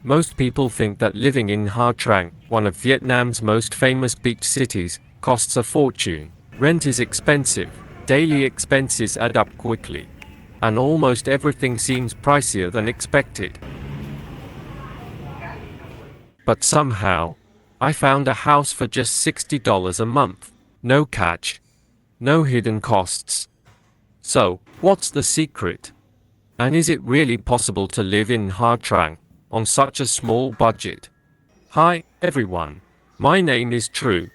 Most people think that living in Nha Trang, one of Vietnam's most famous beach cities, costs a fortune. Rent is expensive, daily expenses add up quickly, and almost everything seems pricier than expected. But somehow, I found a house for just $60 a month. No catch, no hidden costs. So, what's the secret? And is it really possible to live in Nha Trang on such a small budget? Hi, everyone. My name is Trieu.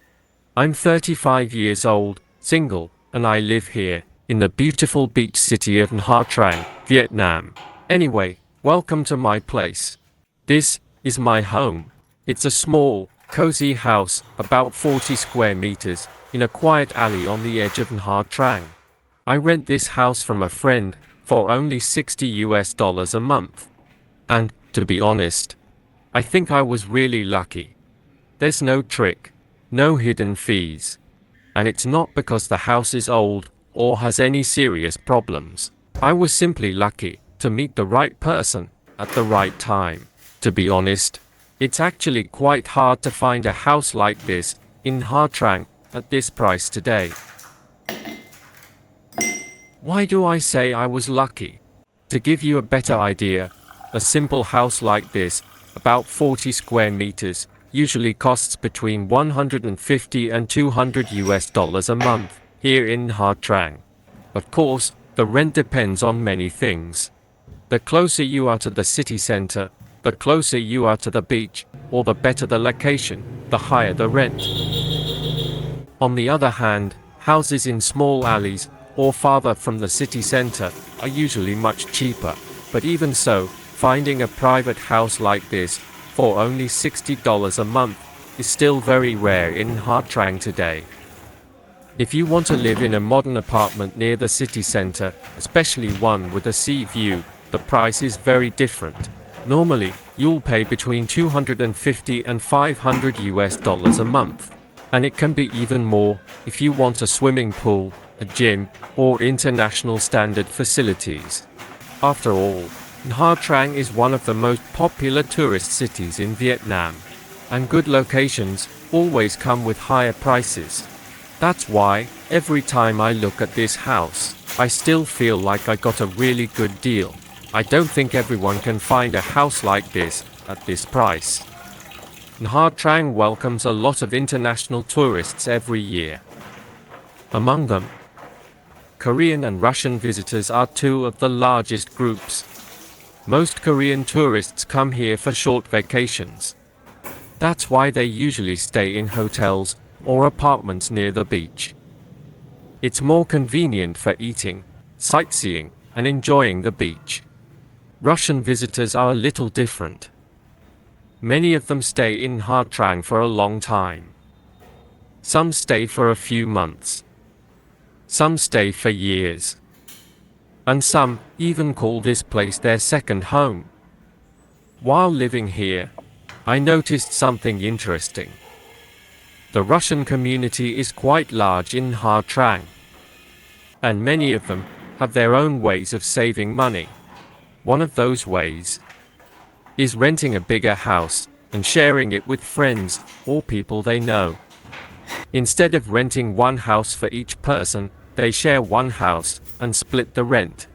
I'm 35 years old, single, and I live here, in the beautiful beach city of Nha Trang, Vietnam. Anyway, welcome to my place. This is my home. It's a small, cozy house, about 40 square meters, in a quiet alley on the edge of Nha Trang. I rent this house from a friend for only $60 a month. And, to be honest, I think I was really lucky. There's no trick, no hidden fees. And it's not because the house is old or has any serious problems. I was simply lucky to meet the right person at the right time. To be honest, it's actually quite hard to find a house like this in Nha Trang at this price today. Why do I say I was lucky? To give you a better idea, a simple house like this, about 40 square meters, usually costs between $150 and $200 a month here in Nha Trang. Of course, the rent depends on many things. The closer you are to the city center, the closer you are to the beach, or the better the location, the higher the rent. On the other hand, houses in small alleys or farther from the city center are usually much cheaper. But even so, finding a private house like this for only $60 a month is still very rare in Nha Trang today. If you want to live in a modern apartment near the city center, especially one with a sea view, the price is very different. Normally, you'll pay between $250 and $500 a month. And it can be even more if you want a swimming pool, a gym, or international standard facilities. After all, Nha Trang is one of the most popular tourist cities in Vietnam, and good locations always come with higher prices. That's why, every time I look at this house, I still feel like I got a really good deal. I don't think everyone can find a house like this at this price. Nha Trang welcomes a lot of international tourists every year. Among them, Korean and Russian visitors are two of the largest groups. Most Korean tourists come here for short vacations. That's why they usually stay in hotels or apartments near the beach. It's more convenient for eating, sightseeing, and enjoying the beach. Russian visitors are a little different. Many of them stay in Nha Trang for a long time. Some stay for a few months. Some stay for years. And some even call this place their second home. While living here, I noticed something interesting. The Russian community is quite large in Nha Trang, and many of them have their own ways of saving money. One of those ways is renting a bigger house and sharing it with friends or people they know. Instead of renting one house for each person, they share one house and split the rent.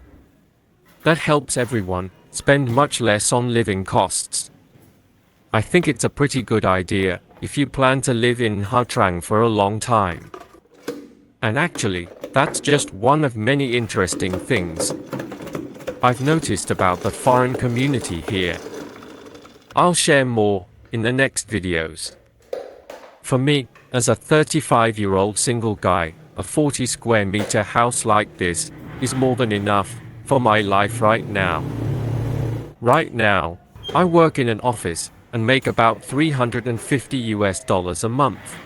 That helps everyone spend much less on living costs. I think it's a pretty good idea if you plan to live in Nha Trang for a long time. And actually, that's just one of many interesting things I've noticed about the foreign community here. I'll share more in the next videos. For me, as a 35-year-old single guy, a 40 square meter house like this is more than enough for my life right now. Right now, I work in an office and make about $350 a month.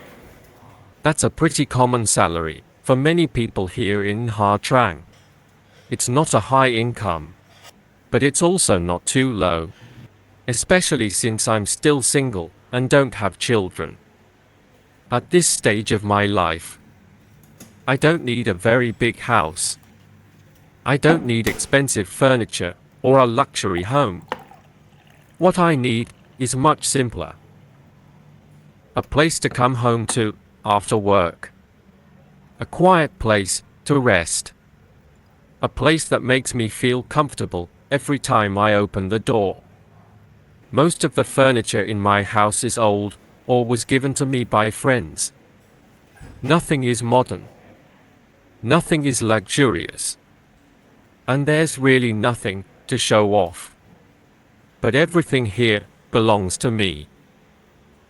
That's a pretty common salary for many people here in Nha Trang. It's not a high income, but it's also not too low, especially since I'm still single and don't have children. At this stage of my life, I don't need a very big house. I don't need expensive furniture or a luxury home. What I need is much simpler. A place to come home to after work. A quiet place to rest. A place that makes me feel comfortable every time I open the door. Most of the furniture in my house is old or was given to me by friends. Nothing is modern. Nothing is luxurious. And there's really nothing to show off. But everything here belongs to me.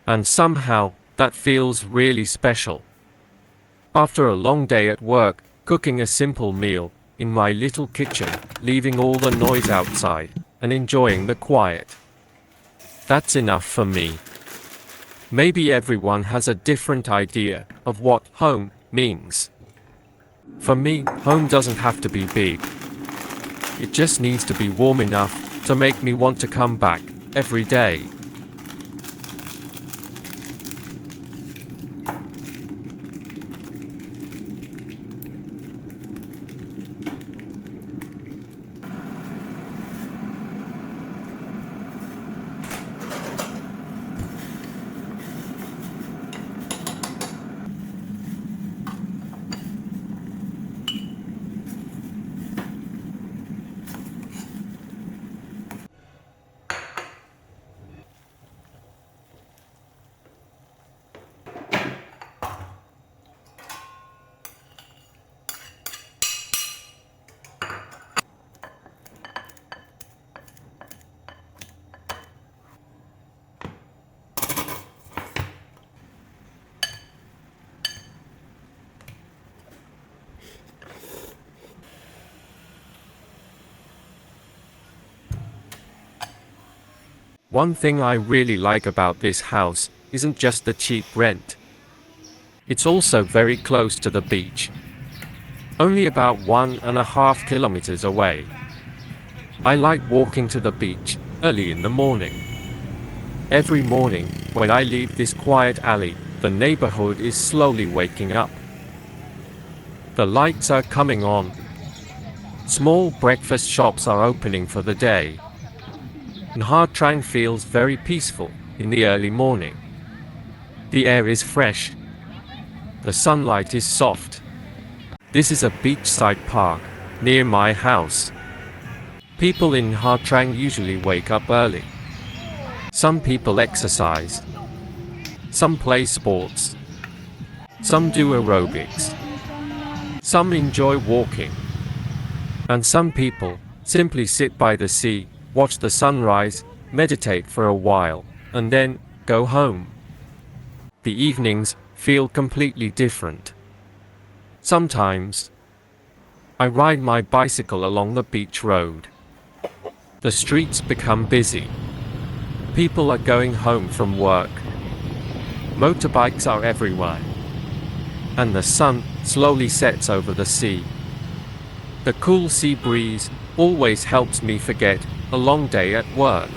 And somehow, that feels really special. After a long day at work, cooking a simple meal in my little kitchen, leaving all the noise outside, and enjoying the quiet. That's enough for me. Maybe everyone has a different idea of what home means. For me, home doesn't have to be big. It just needs to be warm enough to make me want to come back every day. One thing I really like about this house isn't just the cheap rent. It's also very close to the beach. Only about 1.5 kilometers away. I like walking to the beach early in the morning. Every morning, when I leave this quiet alley, the neighborhood is slowly waking up. The lights are coming on. Small breakfast shops are opening for the day. Nha Trang feels very peaceful in the early morning. The air is fresh. The sunlight is soft. This is a beachside park near my house. People in Nha Trang usually wake up early. Some people exercise. Some play sports. Some do aerobics. Some enjoy walking. And some people simply sit by the sea, watch the sunrise, meditate for a while, and then go home. The evenings feel completely different. Sometimes, I ride my bicycle along the beach road. The streets become busy. People are going home from work. Motorbikes are everywhere. And the sun slowly sets over the sea. The cool sea breeze always helps me forget a long day at work.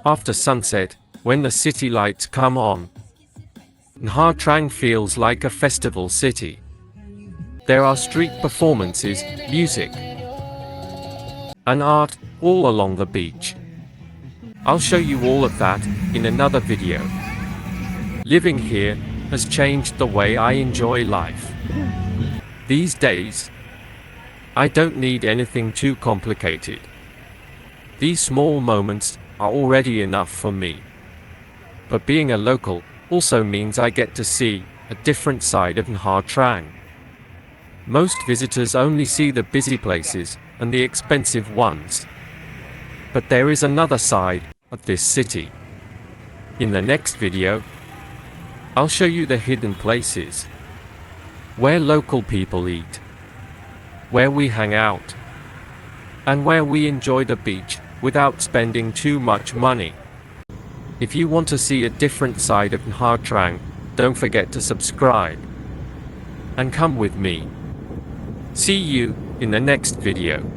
After sunset, when the city lights come on, Nha Trang feels like a festival city. There are street performances, music, and art all along the beach. I'll show you all of that in another video. Living here has changed the way I enjoy life. These days, I don't need anything too complicated. These small moments are already enough for me. But being a local also means I get to see a different side of Nha Trang. Most visitors only see the busy places and the expensive ones. But there is another side of this city. In the next video, I'll show you the hidden places, where local people eat, where we hang out, and where we enjoy the beach without spending too much money. If you want to see a different side of Nha Trang, don't forget to subscribe and come with me. See you in the next video.